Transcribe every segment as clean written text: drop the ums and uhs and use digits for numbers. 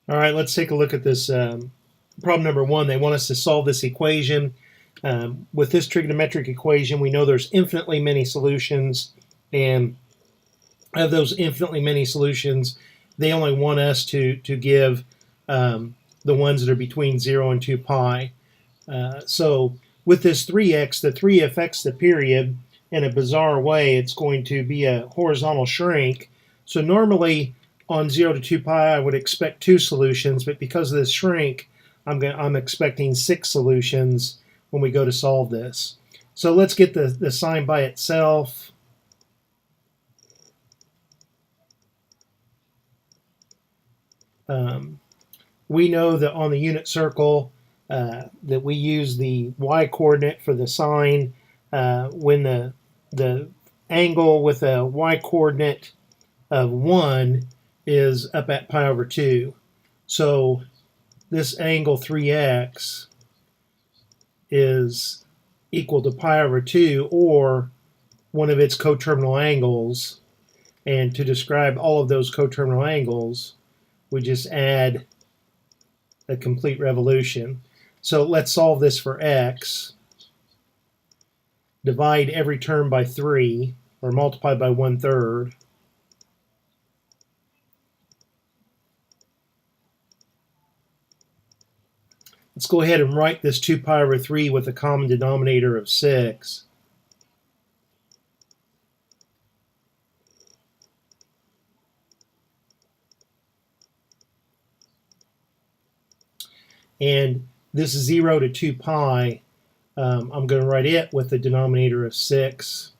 All right, let's take a look at this problem number one. They want us to solve this equation. With this trigonometric equation, we know there's infinitely many solutions, and of those infinitely many solutions, they only want us to give the ones that are between 0 and 2 pi. So with this 3x, the 3 affects the period. In a bizarre way, it's going to be a horizontal shrink. So normally on 0 to 2 pi, I would expect 2 solutions, but because of this shrink, I'm expecting 6 solutions when we go to solve this. So let's get the sign by itself. We know that on the unit circle that we use the y-coordinate for the sign when the angle with a y-coordinate of 1 is up at pi over 2. So this angle 3x is equal to pi over 2, or one of its coterminal angles. And to describe all of those coterminal angles, we just add a complete revolution. So let's solve this for x. Divide every term by 3, or multiply by 1/3. Let's go ahead and write this 2 pi over 3 with a common denominator of 6. And this 0 to 2 pi, I'm going to write it with a denominator of 6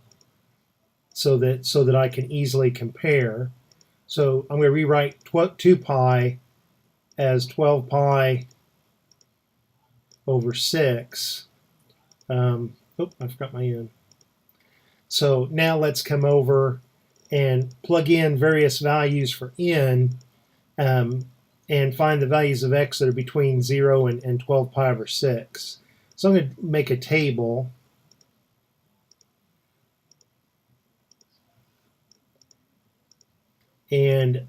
so that I can easily compare. So I'm going to rewrite 2 pi as 12 pi over 6. I forgot my n. So now let's come over and plug in various values for n and find the values of x that are between 0 and 12 pi over 6. So I'm going to make a table. And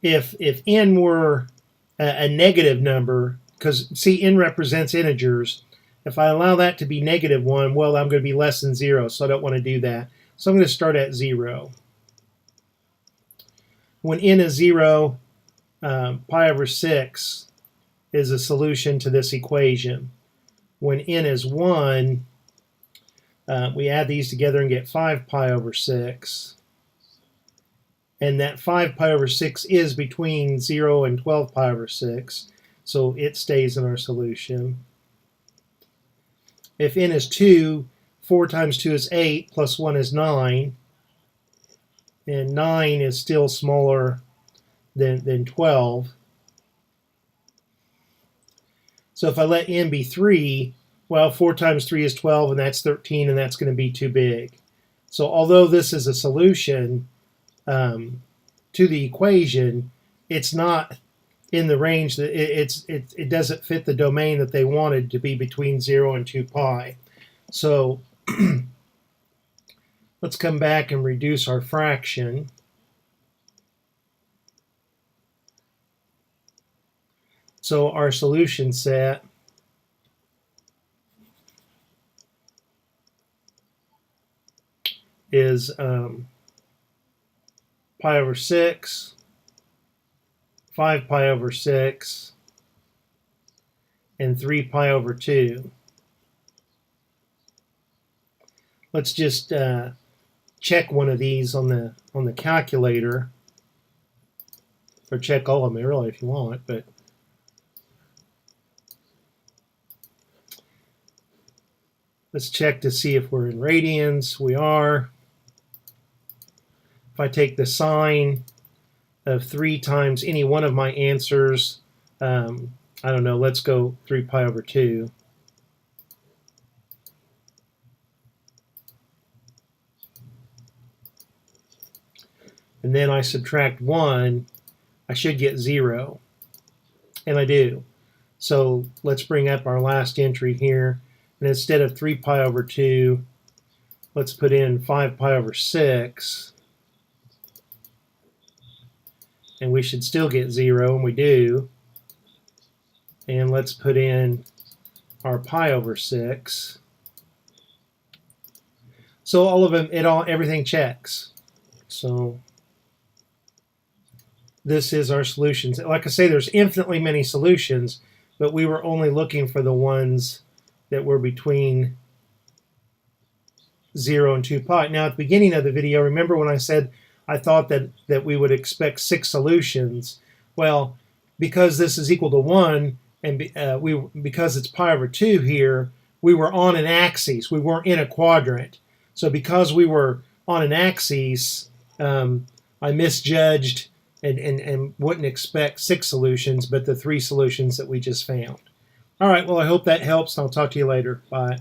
if n were a negative number, because see, n represents integers, if I allow that to be -1, well, I'm going to be less than 0, so I don't want to do that. So I'm going to start at 0. When n is 0, pi over 6 is a solution to this equation. When n is 1, we add these together and get 5 pi over 6. And that 5 pi over 6 is between 0 and 12 pi over 6, so it stays in our solution. If n is 2, 4 times 2 is 8, plus 1 is 9, and 9 is still smaller than 12. So if I let n be 3, well, 4 times 3 is 12, and that's 13, and that's going to be too big. So although this is a solution to the equation, it's not in the range that it doesn't fit the domain that they wanted to be between 0 and 2 pi. So let's come back and reduce our fraction. So our solution set is pi over 6, 5 pi over 6, and 3 pi over 2. Let's just check one of these on the calculator, or check all of them really if you want, but let's check to see if we're in radians. We are. If I take the sine of 3 times any one of my answers, I don't know, let's go 3 pi over 2. And then I subtract 1, I should get 0. And I do. So let's bring up our last entry here. And instead of 3 pi over 2, let's put in 5 pi over 6. and we should still get 0, and we do. And let's put in our pi over 6. So all of them, everything checks. So this is our solutions. Like I say, there's infinitely many solutions, but we were only looking for the ones that were between 0 and 2 pi. Now, at the beginning of the video, remember when I said I thought that we would expect 6 solutions? Well, because this is equal to 1, and because it's pi over 2 here, we were on an axis. We weren't in a quadrant. So because we were on an axis, I misjudged and wouldn't expect 6 solutions, but the 3 solutions that we just found. All right, well, I hope that helps, and I'll talk to you later. Bye.